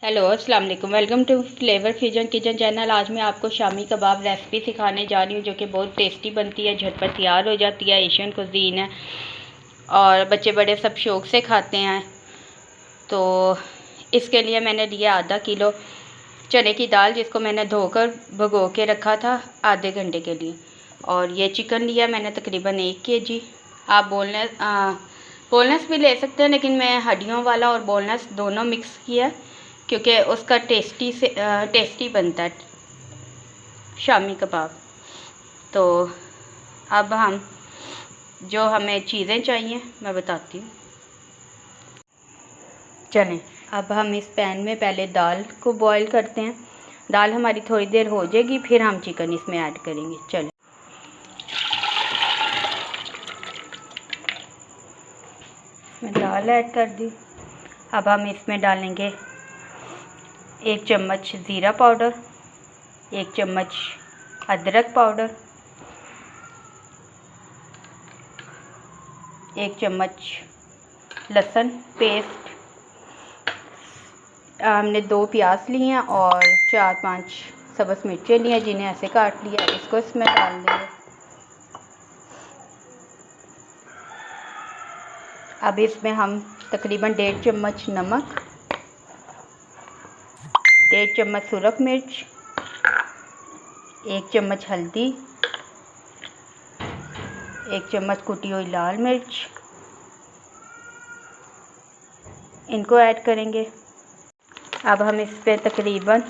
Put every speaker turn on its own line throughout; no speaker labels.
Hello अस्सलाम वालेकुम, welcome to Flavour Fusion Kitchen channel. आज मैं आपको शामी कबाब रेसिपी सिखाने जा रही हूँ जो कि बहुत टेस्टी बनती है, झटपट तैयार हो जाती है। एशियन कुजीन है और बच्चे बड़े सब शौक से खाते हैं। तो इसके लिए मैंने लिया आधा किलो चने की दाल, जिसको मैंने धोकर भिगो के रखा था आधे घंटे के लिए। और ये चिकन लिया मैंने तकरीबन 1 kg। आप बोनलेस भी ले सकते हैं, लेकिन मैं हड्डियों वाला और बोनलेस दोनों मिक्स किया क्योंकि उसका टेस्टी बनता है शामी कबाब। तो अब हमें चीज़ें चाहिए मैं बताती हूँ। चलें, अब हम इस पैन में पहले दाल को बॉईल करते हैं। दाल हमारी थोड़ी देर हो जाएगी, फिर हम चिकन इसमें ऐड करेंगे। चलें, मैं दाल ऐड कर दी। अब हम इसमें डालेंगे 1 चम्मच ज़ीरा पाउडर, 1 चम्मच अदरक पाउडर, 1 चम्मच लहसुन पेस्ट। हमने 2 प्याज लिए हैं और 4-5 सब्ज़ मिर्चें लिए हैं, जिन्हें ऐसे काट लिया। इसको इसमें डाल देंगे। अब इसमें हम तकरीबन 1.5 चम्मच नमक, 1.5 चम्मच सुरख मिर्च, 1 चम्मच हल्दी, 1 चम्मच कुटी हुई लाल मिर्च, इनको ऐड करेंगे। अब हम इस पे तकरीबन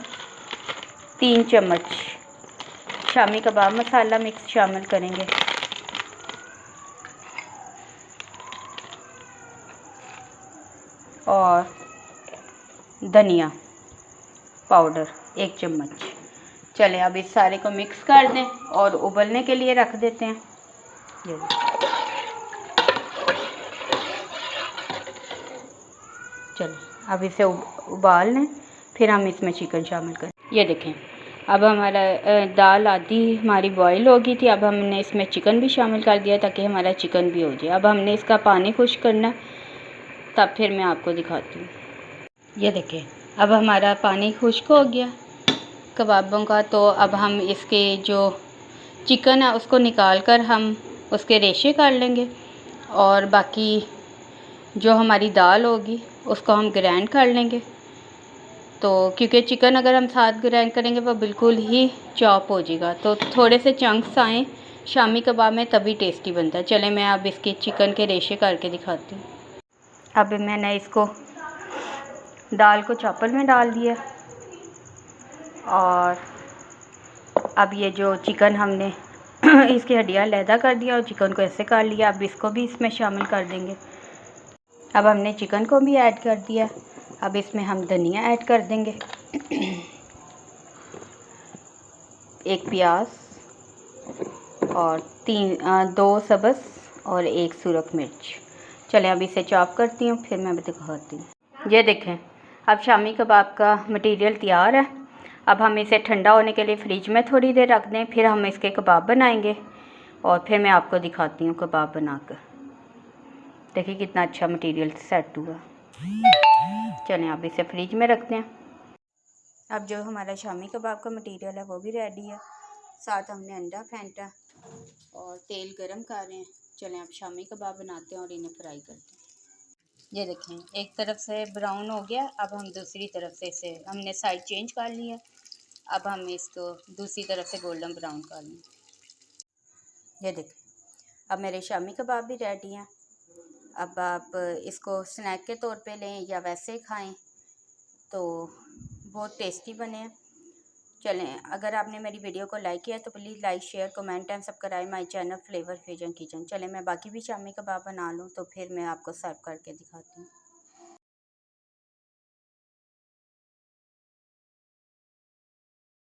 3 चम्मच शामी कबाब मसाला मिक्स शामिल करेंगे और धनिया पाउडर 1 चम्मच। चलें, अब इस सारे को मिक्स कर दें और उबलने के लिए रख देते हैं। चलें, अब इसे उबाल लें, फिर हम इसमें चिकन शामिल करें। ये देखें, अब हमारा दाल आधी हमारी बॉईल हो गई थी। अब हमने इसमें चिकन भी शामिल कर दिया ताकि हमारा चिकन भी हो जाए। अब हमने इसका पानी खुश्क करना, तब फिर मैं आपको दिखाती हूँ। ये देखें, अब हमारा पानी खुश्क हो गया कबाबों का। तो अब हम इसके जो चिकन है उसको निकाल कर हम उसके रेशे कर लेंगे और बाकी जो हमारी दाल होगी उसको हम ग्राइंड कर लेंगे। तो क्योंकि चिकन अगर हम साथ ग्राइंड करेंगे वो बिल्कुल ही चॉप हो जाएगा, तो थोड़े से चंक्स आएँ शामी कबाब में, तभी टेस्टी बनता है। चलें, मैं अब इसके चिकन के रेशे करके दिखाती हूँ। अब मैंने इसको दाल को चॉपर में डाल दिया और अब ये जो चिकन हमने इसकी हड्डियाँ अलहदा कर दिया और चिकन को ऐसे कर लिया। अब इसको भी इसमें शामिल कर देंगे। अब हमने चिकन को भी ऐड कर दिया। अब इसमें हम धनिया ऐड कर देंगे, 1 प्याज और 2 सब्ज़ और 1 सुरख मिर्च। चलें, अब इसे चॉप करती हूँ, फिर मैं दिखाती हूँ। ये देखें, अब शामी कबाब का मटेरियल तैयार है। अब हम इसे ठंडा होने के लिए फ्रिज में थोड़ी देर रख दें, फिर हम इसके कबाब बनाएंगे और फिर मैं आपको दिखाती हूँ कबाब बनाकर। देखिए कितना अच्छा मटेरियल सेट हुआ। चलें, अब इसे फ्रिज में रखते हैं। अब जो हमारा शामी कबाब का मटेरियल है वो भी रेडी है। साथ हमने अंडा फेंटा और तेल गरम कर रहे हैं। चलें, अब शामी कबाब बनाते हैं और इन्हें फ्राई करते हैं। ये देखें, एक तरफ से ब्राउन हो गया। अब हम दूसरी तरफ से इसे हमने साइड चेंज कर लिया। अब हम इसको दूसरी तरफ से गोल्डन ब्राउन कर लें। ये देखें, अब मेरे शामी कबाब भी रेडी हैं। अब आप इसको स्नैक के तौर पे लें या वैसे खाएं तो बहुत टेस्टी बने हैं। चलें, अगर आपने मेरी वीडियो को लाइक किया तो please like share comment and subscribe my channel flavour Fusion kitchen. चलें, मैं बाकी भी शामी कबाब बना लूँ तो फिर मैं आपको सर्व करके दिखाती हूँ।